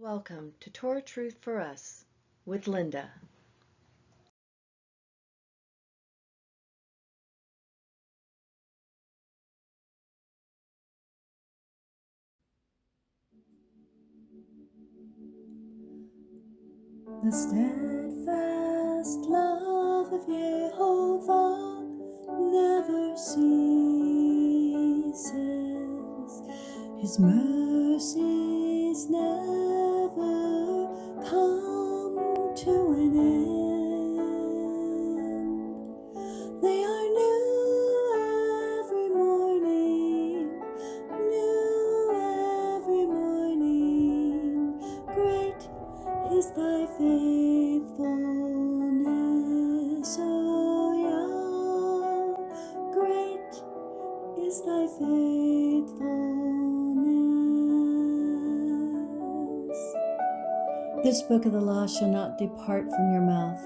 Welcome to Torah Truth for Us with Linda. The steadfast love of Yehovah never ceases. His mercies never come to an end. They are new every morning, new every morning. Great is thy faithfulness, O Yah. Great is thy faithfulness. This book of the law shall not depart from your mouth,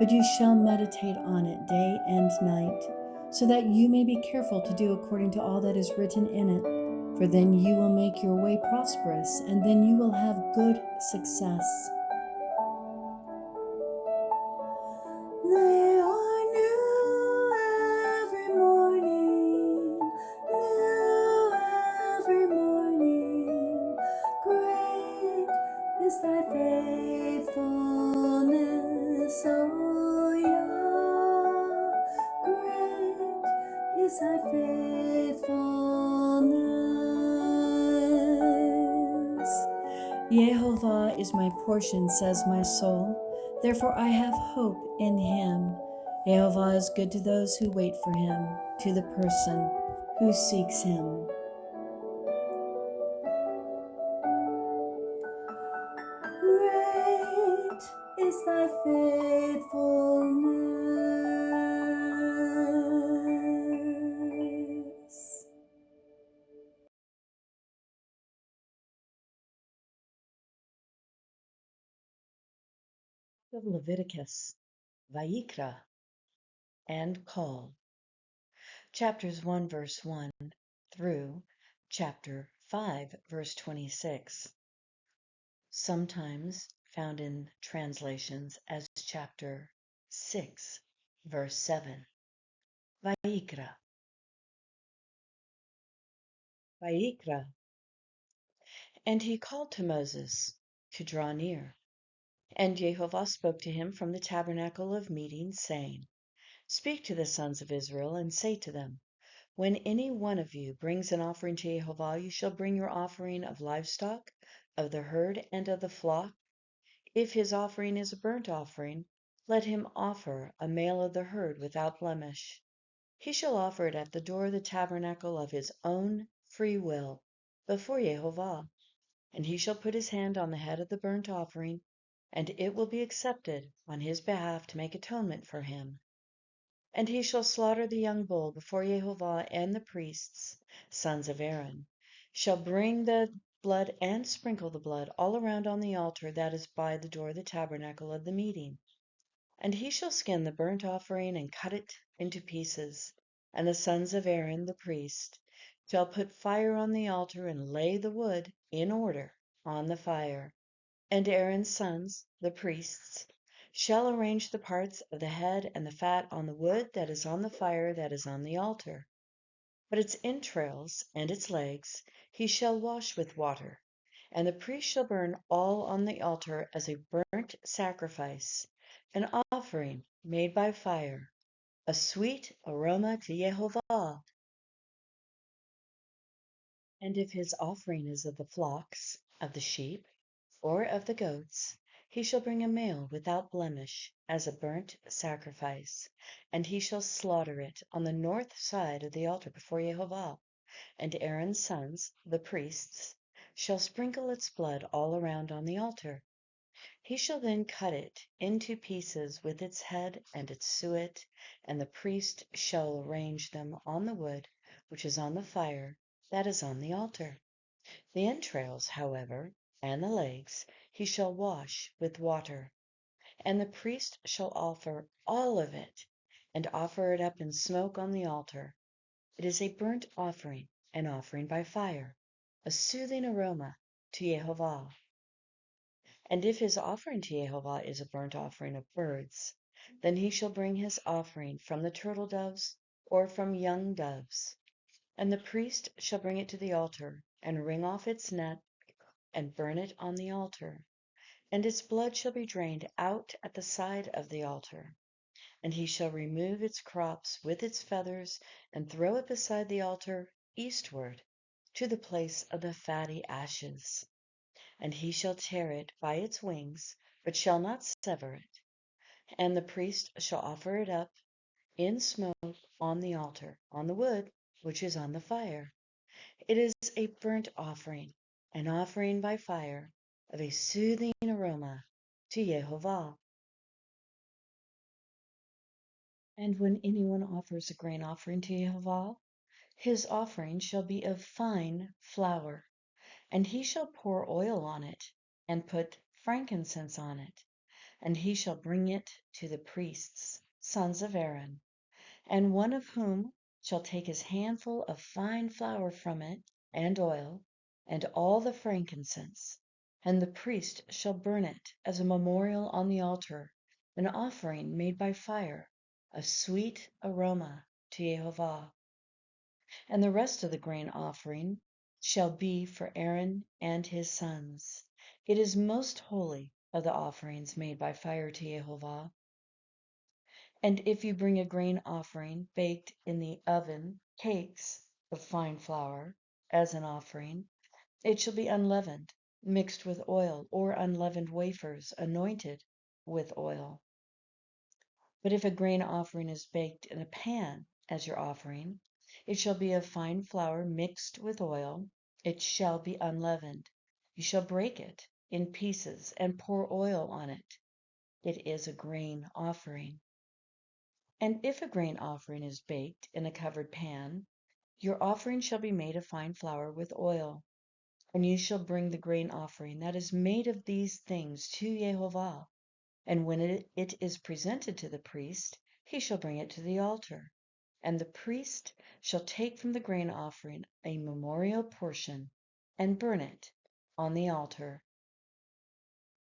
but you shall meditate on it day and night, so that you may be careful to do according to all that is written in it. For then you will make your way prosperous, and then you will have good success. They are new every morning, new every morning. Great is thy faithfulness, O Yah. Great is thy faithfulness. Yehovah is my portion, says my soul. Therefore I have hope in him. Yehovah is good to those who wait for him, to the person who seeks him. Great is thy faithfulness. Of Leviticus, Vayikra, and Call. Chapters 1 verse 1 through chapter 5 verse 26. Sometimes found in translations as chapter 6 verse 7. Vayikra. Vayikra. And he called to Moses to draw near. And Jehovah spoke to him from the tabernacle of meeting, saying, Speak to the sons of Israel, and say to them, When any one of you brings an offering to Jehovah, you shall bring your offering of livestock, of the herd, and of the flock. If his offering is a burnt offering, let him offer a male of the herd without blemish. He shall offer it at the door of the tabernacle of his own free will, before Jehovah. And he shall put his hand on the head of the burnt offering, and it will be accepted on his behalf to make atonement for him. And he shall slaughter the young bull before Jehovah, and the priests, sons of Aaron, shall bring the blood and sprinkle the blood all around on the altar that is by the door of the tabernacle of the meeting. And he shall skin the burnt offering and cut it into pieces. And the sons of Aaron, the priest, shall put fire on the altar and lay the wood in order on the fire. And Aaron's sons, the priests, shall arrange the parts of the head and the fat on the wood that is on the fire that is on the altar. But its entrails and its legs he shall wash with water. And the priest shall burn all on the altar as a burnt sacrifice, an offering made by fire, a sweet aroma to Jehovah. And if his offering is of the flocks, of the sheep, or of the goats, he shall bring a male without blemish as a burnt sacrifice, and he shall slaughter it on the north side of the altar before Jehovah. And Aaron's sons, the priests, shall sprinkle its blood all around on the altar. He shall then cut it into pieces with its head and its suet, and the priest shall arrange them on the wood which is on the fire that is on the altar. The entrails, however, and the legs he shall wash with water. And the priest shall offer all of it, and offer it up in smoke on the altar. It is a burnt offering, an offering by fire, a soothing aroma to Jehovah. And if his offering to Jehovah is a burnt offering of birds, then he shall bring his offering from the turtle doves or from young doves. And the priest shall bring it to the altar, and wring off its neck, and burn it on the altar. And its blood shall be drained out at the side of the altar. And he shall remove its crops with its feathers, and throw it beside the altar eastward, to the place of the fatty ashes. And he shall tear it by its wings, but shall not sever it. And the priest shall offer it up in smoke on the altar, on the wood which is on the fire. It is a burnt offering, an offering by fire, of a soothing aroma to Jehovah. And when anyone offers a grain offering to Jehovah, his offering shall be of fine flour, and he shall pour oil on it, and put frankincense on it, and he shall bring it to the priests, sons of Aaron, and one of whom shall take his handful of fine flour from it, and oil, and all the frankincense, and the priest shall burn it as a memorial on the altar, an offering made by fire, a sweet aroma to Jehovah. And the rest of the grain offering shall be for Aaron and his sons. It is most holy of the offerings made by fire to Jehovah. And if you bring a grain offering baked in the oven, cakes of fine flour, as an offering, it shall be unleavened, mixed with oil, or unleavened wafers anointed with oil. But if a grain offering is baked in a pan as your offering, it shall be of fine flour mixed with oil. It shall be unleavened. You shall break it in pieces and pour oil on it. It is a grain offering. And if a grain offering is baked in a covered pan, your offering shall be made of fine flour with oil. And you shall bring the grain offering that is made of these things to Jehovah. And when it is presented to the priest, he shall bring it to the altar. And the priest shall take from the grain offering a memorial portion and burn it on the altar.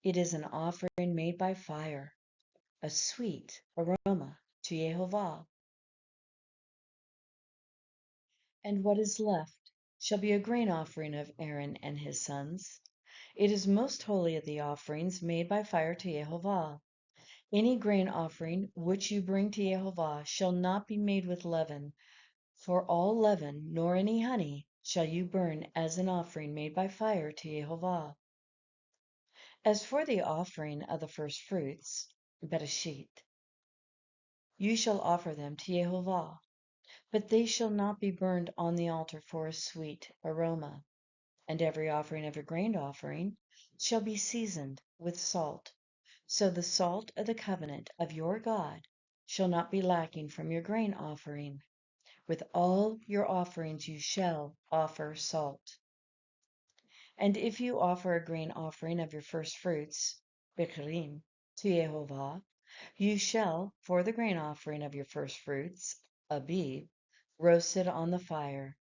It is an offering made by fire, a sweet aroma to Jehovah. And what is left shall be a grain offering of Aaron and his sons. It is most holy of the offerings made by fire to Jehovah. Any grain offering which you bring to Jehovah shall not be made with leaven, for all leaven, nor any honey, shall you burn as an offering made by fire to Jehovah. As for the offering of the first fruits, Bereshit, you shall offer them to Jehovah, but they shall not be burned on the altar for a sweet aroma. And every offering of a grain offering shall be seasoned with salt. So the salt of the covenant of your God shall not be lacking from your grain offering. With all your offerings you shall offer salt. And if you offer a grain offering of your first fruits, Bechrim, to Jehovah, you shall, for the grain offering of your first fruits, Abib, roast it on the fire,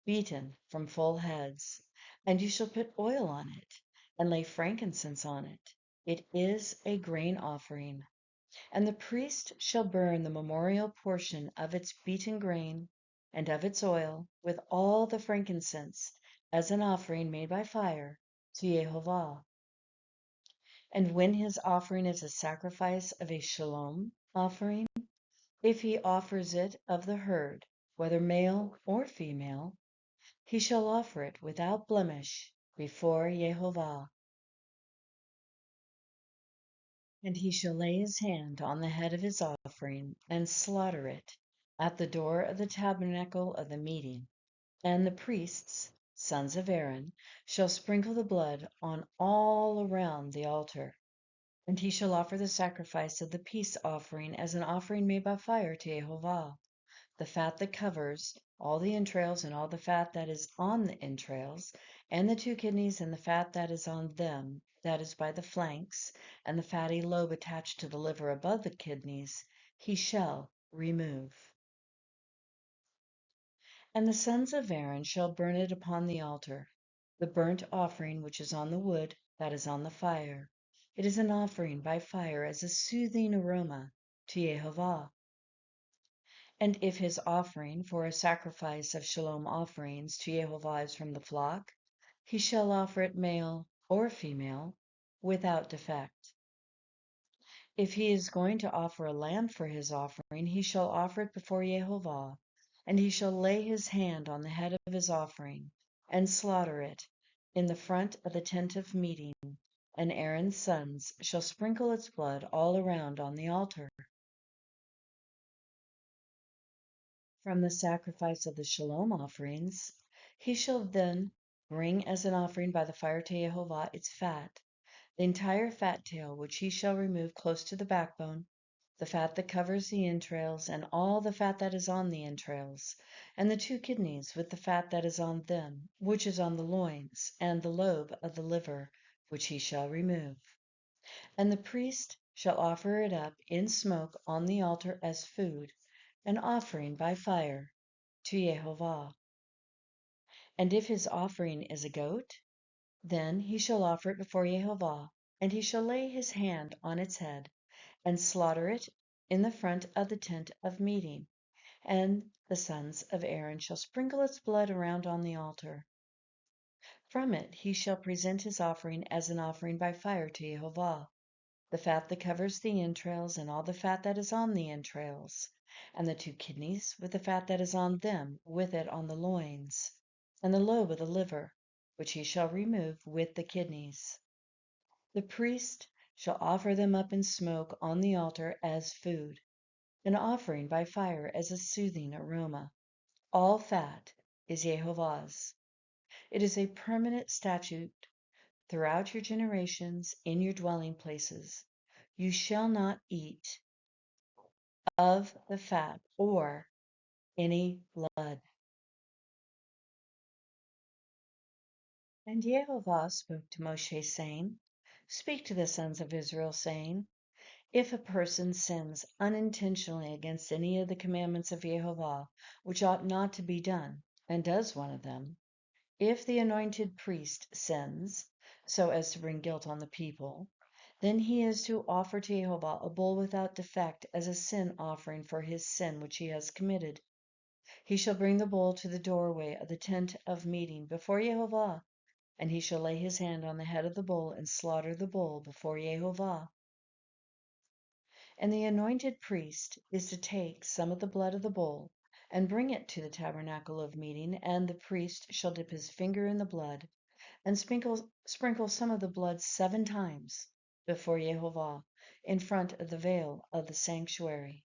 beaten from full heads, and you shall put oil on it, and lay frankincense on it. It is a grain offering. And the priest shall burn the memorial portion of its beaten grain and of its oil with all the frankincense as an offering made by fire to Jehovah. And when his offering is a sacrifice of a shalom offering, if he offers it of the herd, whether male or female, he shall offer it without blemish before Jehovah. And he shall lay his hand on the head of his offering, and slaughter it at the door of the tabernacle of the meeting. And the priests, sons of Aaron, shall sprinkle the blood on all around the altar. And he shall offer the sacrifice of the peace offering as an offering made by fire to Jehovah. The fat that covers, all the entrails and all the fat that is on the entrails, and the two kidneys and the fat that is on them, that is by the flanks, and the fatty lobe attached to the liver above the kidneys, he shall remove. And the sons of Aaron shall burn it upon the altar, the burnt offering which is on the wood that is on the fire. It is an offering by fire as a soothing aroma to YHWH. And if his offering for a sacrifice of shalom offerings to YHWH is from the flock, he shall offer it male or female without defect. If he is going to offer a lamb for his offering, he shall offer it before YHWH, and he shall lay his hand on the head of his offering, and slaughter it in the front of the tent of meeting, and Aaron's sons shall sprinkle its blood all around on the altar. From the sacrifice of the shalom offerings, he shall then bring as an offering by the fire to YHWH its fat, the entire fat tail, which he shall remove close to the backbone, the fat that covers the entrails, and all the fat that is on the entrails, and the 2 kidneys with the fat that is on them, which is on the loins, and the lobe of the liver, which he shall remove. And the priest shall offer it up in smoke on the altar as food, an offering by fire to YHWH. And if his offering is a goat, then he shall offer it before YHWH, and he shall lay his hand on its head, and slaughter it in the front of the tent of meeting, and the sons of Aaron shall sprinkle its blood around on the altar. From it he shall present his offering as an offering by fire to YHWH, the fat that covers the entrails, and all the fat that is on the entrails, and the 2 kidneys with the fat that is on them, with it on the loins, and the lobe of the liver, which he shall remove with the kidneys. The priest shall offer them up in smoke on the altar as food, an offering by fire as a soothing aroma. All fat is YHWH's. It is a permanent statute throughout your generations in your dwelling places. You shall not eat of the fat or any blood. And YHWH spoke to Moshe, saying, Speak to the sons of Israel, saying, If a person sins unintentionally against any of the commandments of YHWH, which ought not to be done, and does one of them, if the anointed priest sins, so as to bring guilt on the people, then he is to offer to YHWH a bull without defect as a sin offering for his sin which he has committed. He shall bring the bull to the doorway of the tent of meeting before YHWH, and he shall lay his hand on the head of the bull and slaughter the bull before YHWH. And the anointed priest is to take some of the blood of the bull and bring it to the tabernacle of meeting, and the priest shall dip his finger in the blood and sprinkle some of the blood 7 times before YHWH in front of the veil of the sanctuary.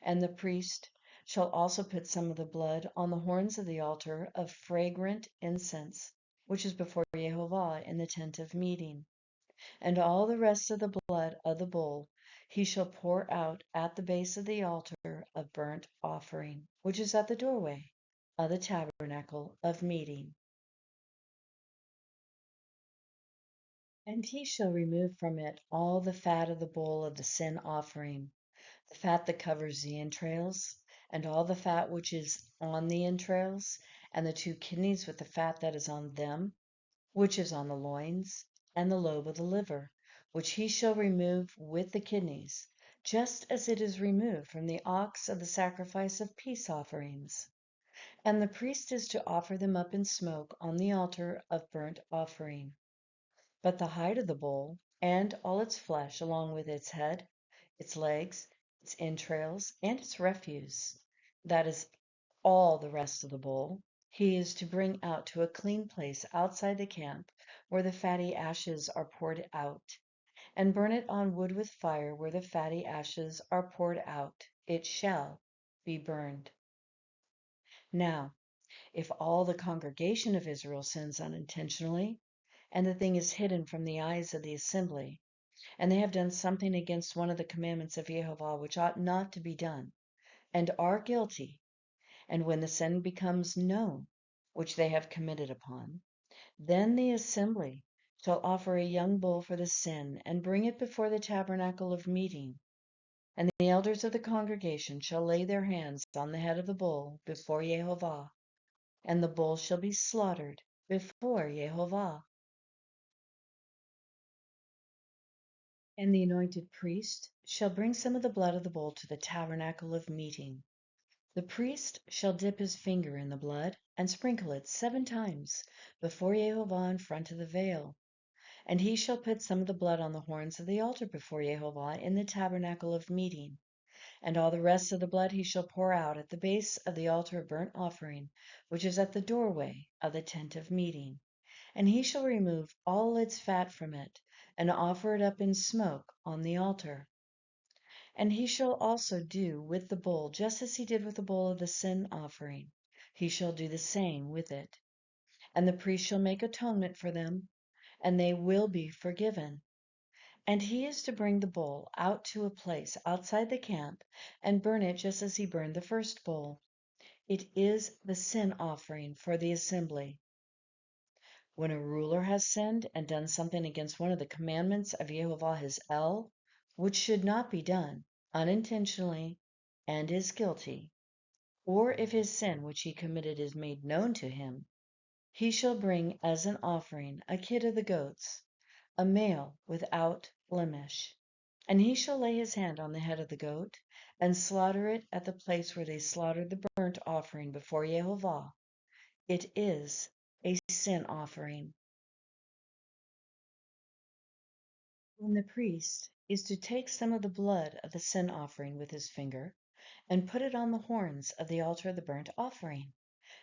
And the priest shall also put some of the blood on the horns of the altar of fragrant incense, which is before YHWH in the tent of meeting. And all the rest of the blood of the bull he shall pour out at the base of the altar of burnt offering, which is at the doorway of the tabernacle of meeting. And he shall remove from it all the fat of the bull of the sin offering, the fat that covers the entrails, and all the fat which is on the entrails, and the 2 kidneys with the fat that is on them, which is on the loins, and the lobe of the liver, which he shall remove with the kidneys, just as it is removed from the ox of the sacrifice of peace offerings. And the priest is to offer them up in smoke on the altar of burnt offering. But the hide of the bull, and all its flesh, along with its head, its legs, its entrails, and its refuse, that is all the rest of the bull, he is to bring out to a clean place outside the camp, where the fatty ashes are poured out, and burn it on wood with fire where the fatty ashes are poured out. It shall be burned. Now, if all the congregation of Israel sins unintentionally, and the thing is hidden from the eyes of the assembly, and they have done something against one of the commandments of YHWH which ought not to be done, and are guilty, and when the sin becomes known, which they have committed upon, then the assembly shall offer a young bull for the sin, and bring it before the tabernacle of meeting. And the elders of the congregation shall lay their hands on the head of the bull before YHWH, and the bull shall be slaughtered before YHWH. And the anointed priest shall bring some of the blood of the bull to the tabernacle of meeting. The priest shall dip his finger in the blood and sprinkle it 7 times before Yehovah in front of the veil. And he shall put some of the blood on the horns of the altar before Yehovah in the tabernacle of meeting. And all the rest of the blood he shall pour out at the base of the altar of burnt offering, which is at the doorway of the tent of meeting. And he shall remove all its fat from it, and offer it up in smoke on the altar. And he shall also do with the bull just as he did with the bull of the sin offering. He shall do the same with it. And the priest shall make atonement for them, and they will be forgiven. And he is to bring the bull out to a place outside the camp and burn it just as he burned the first bull. It is the sin offering for the assembly. When a ruler has sinned and done something against one of the commandments of Yehovah his El, which should not be done, unintentionally, and is guilty, or if his sin which he committed is made known to him, he shall bring as an offering a kid of the goats, a male without blemish. And he shall lay his hand on the head of the goat, and slaughter it at the place where they slaughtered the burnt offering before Yehovah. It is a sin offering. And the priest is to take some of the blood of the sin offering with his finger, and put it on the horns of the altar of the burnt offering.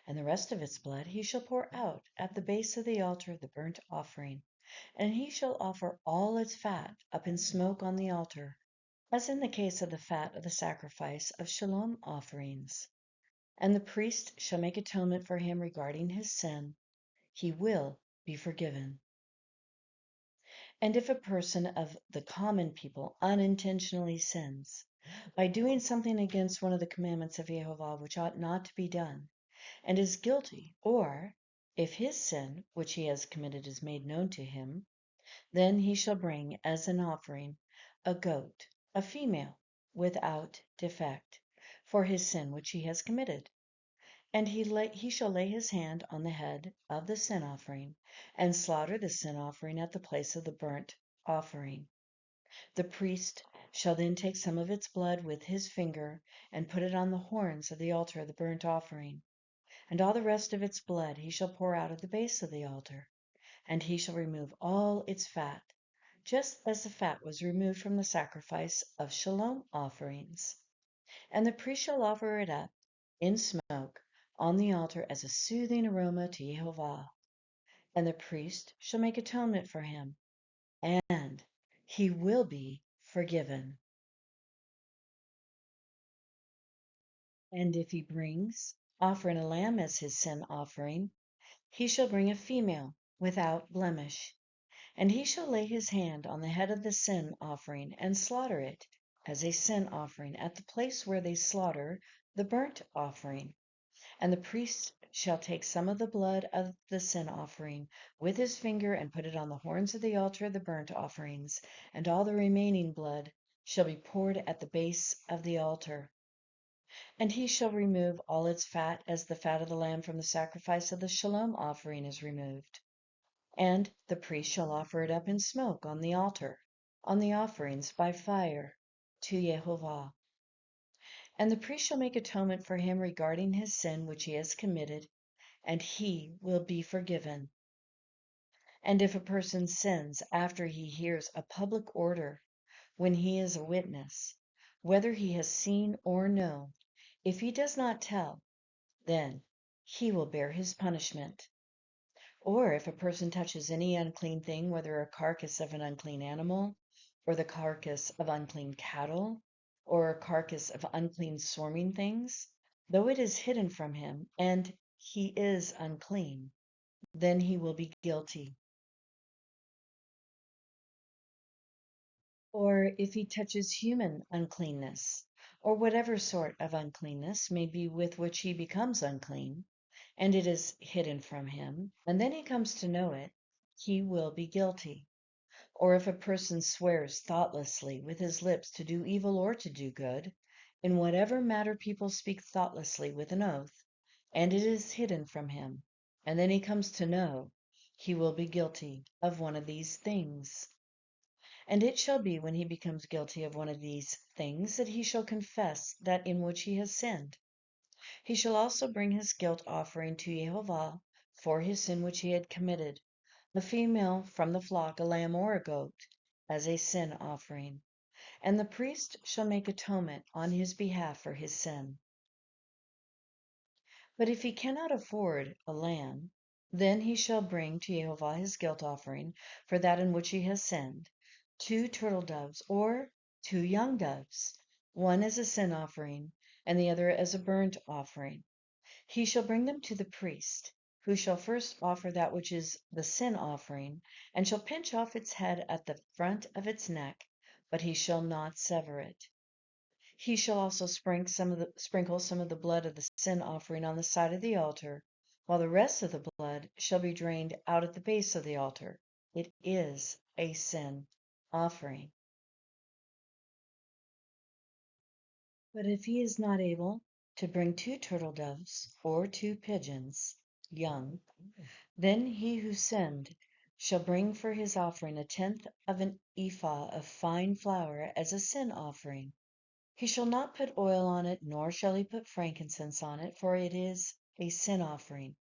And the rest of its blood he shall pour out at the base of the altar of the burnt offering. And he shall offer all its fat up in smoke on the altar, as in the case of the fat of the sacrifice of shalom offerings. And the priest shall make atonement for him regarding his sin. He will be forgiven. And if a person of the common people unintentionally sins, by doing something against one of the commandments of Jehovah which ought not to be done, and is guilty, or if his sin which he has committed is made known to him, then he shall bring as an offering a goat, a female, without defect, for his sin which he has committed. And he shall lay his hand on the head of the sin offering, and slaughter the sin offering at the place of the burnt offering. The priest shall then take some of its blood with his finger, and put it on the horns of the altar of the burnt offering. And all the rest of its blood he shall pour out at the base of the altar. And he shall remove all its fat, just as the fat was removed from the sacrifice of shalom offerings. And the priest shall offer it up in smoke on the altar as a soothing aroma to Jehovah. And the priest shall make atonement for him, and he will be forgiven. And if he brings, offering a lamb as his sin offering, he shall bring a female without blemish. And he shall lay his hand on the head of the sin offering, and slaughter it as a sin offering at the place where they slaughter the burnt offering. And the priest shall take some of the blood of the sin offering with his finger, and put it on the horns of the altar of the burnt offerings, and all the remaining blood shall be poured at the base of the altar. And he shall remove all its fat, as the fat of the lamb from the sacrifice of the shalom offering is removed. And the priest shall offer it up in smoke on the altar, on the offerings by fire, to Yehovah. And the priest shall make atonement for him regarding his sin which he has committed, and he will be forgiven. And if a person sins after he hears a public order, when he is a witness, whether he has seen or no, if he does not tell, then he will bear his punishment. Or if a person touches any unclean thing, whether a carcass of an unclean animal, or the carcass of unclean cattle, or a carcass of unclean swarming things, though it is hidden from him, and he is unclean, then he will be guilty. Or if he touches human uncleanness, or whatever sort of uncleanness may be with which he becomes unclean, and it is hidden from him, and then he comes to know it, he will be guilty. Or if a person swears thoughtlessly with his lips to do evil or to do good, in whatever matter people speak thoughtlessly with an oath, and it is hidden from him, and then he comes to know, he will be guilty of one of these things. And it shall be when he becomes guilty of one of these things that he shall confess that in which he has sinned. He shall also bring his guilt offering to Jehovah for his sin which he had committed, a female from the flock, a lamb or a goat, as a sin offering. And the priest shall make atonement on his behalf for his sin. But if he cannot afford a lamb, then he shall bring to Jehovah his guilt offering for that in which he has sinned, 2 turtle doves or 2 young doves, one as a sin offering and the other as a burnt offering. He shall bring them to the priest, who shall first offer that which is the sin offering, and shall pinch off its head at the front of its neck, but he shall not sever it. He shall also sprinkle some of the blood of the sin offering on the side of the altar, while the rest of the blood shall be drained out at the base of the altar. It is a sin offering. But if he is not able to bring 2 turtle doves or 2 pigeons, young, then he who sinned shall bring for his offering 1/10 of an ephah of fine flour as a sin offering. He shall not put oil on it, nor shall he put frankincense on it, for it is a sin offering.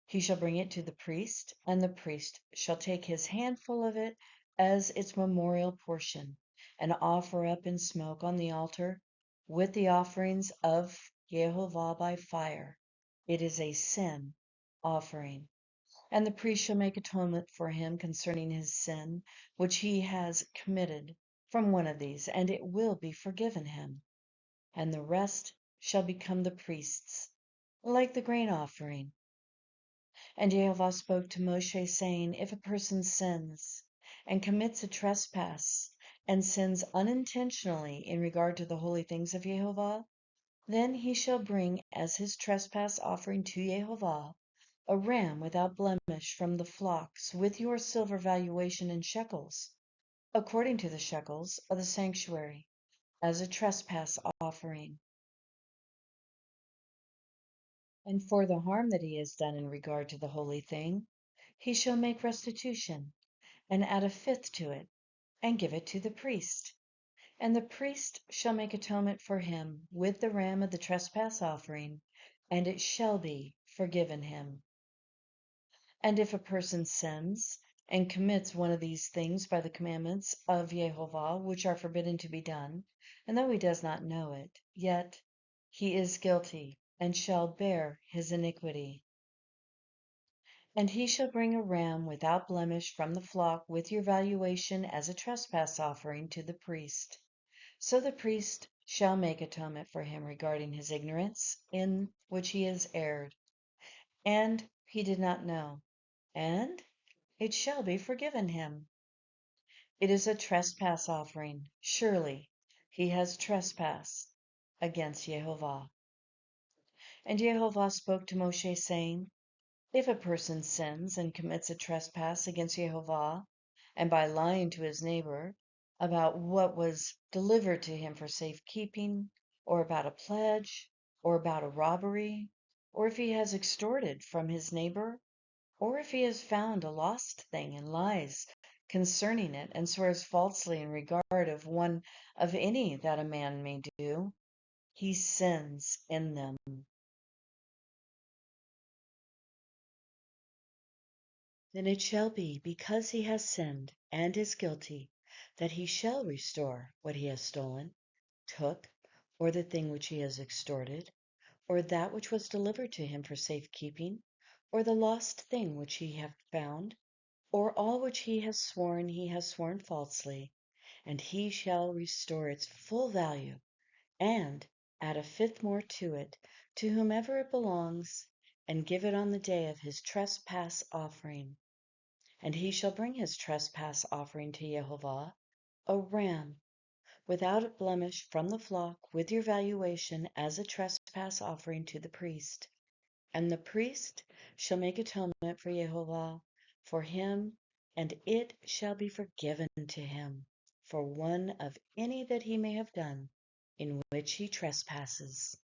He shall bring it to the priest, and the priest shall take his handful of it as its memorial portion, and offer up in smoke on the altar with the offerings of Jehovah by fire. It is a sin offering. And the priest shall make atonement for him concerning his sin which he has committed from one of these, and it will be forgiven him. And the rest shall become the priest's, like the grain offering. And Jehovah spoke to Moshe, saying, if a person sins and commits a trespass, and sins unintentionally in regard to the holy things of Jehovah, then he shall bring as his trespass offering to Jehovah a ram without blemish from the flocks, with your silver valuation in shekels, according to the shekels of the sanctuary, as a trespass offering. And for the harm that he has done in regard to the holy thing, he shall make restitution, and add 1/5 to it, and give it to the priest. And the priest shall make atonement for him with the ram of the trespass offering, and it shall be forgiven him. And if a person sins, and commits one of these things by the commandments of Jehovah, which are forbidden to be done, and though he does not know it, yet he is guilty, and shall bear his iniquity. And he shall bring a ram without blemish from the flock with your valuation as a trespass offering to the priest. So the priest shall make atonement for him regarding his ignorance in which he has erred, and he did not know, and it shall be forgiven him. It is a trespass offering. Surely he has trespassed against Jehovah. And Jehovah spoke to Moshe, saying, if a person sins and commits a trespass against Jehovah, and by lying to his neighbor about what was delivered to him for safekeeping, or about a pledge, or about a robbery, or if he has extorted from his neighbor, or if he has found a lost thing and lies concerning it, and swears falsely in regard of one of any that a man may do, he sins in them. Then it shall be, because he has sinned and is guilty, that he shall restore what he has stolen, took, or the thing which he has extorted, or that which was delivered to him for safekeeping, or the lost thing which he hath found, or all which he has sworn falsely, and he shall restore its full value, and add 1/5 more to it, to whomever it belongs, and give it on the day of his trespass offering. And he shall bring his trespass offering to Jehovah, a ram without a blemish from the flock, with your valuation as a trespass offering to the priest. And the priest shall make atonement for Jehovah for him, and it shall be forgiven to him for one of any that he may have done in which he trespasses.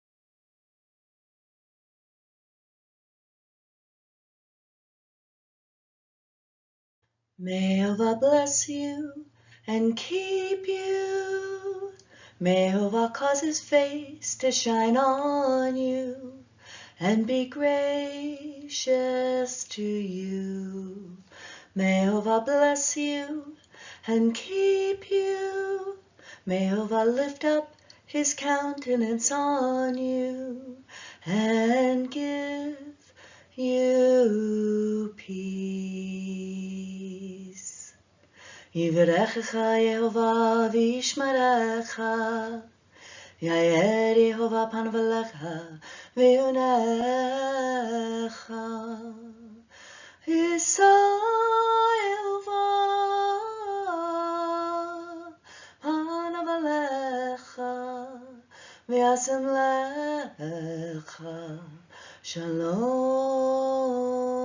May Jehovah bless you and keep you. May Yehovah cause his face to shine on you and be gracious to you. May Yehovah bless you and keep you. May Yehovah lift up his countenance on you and give you peace. Yivrechecha Yehovah v'yishmerecha. Yair Yehovah panav elecha v'yonecha. Yisa Yehovah panav elecha v'yasem lecha shalom.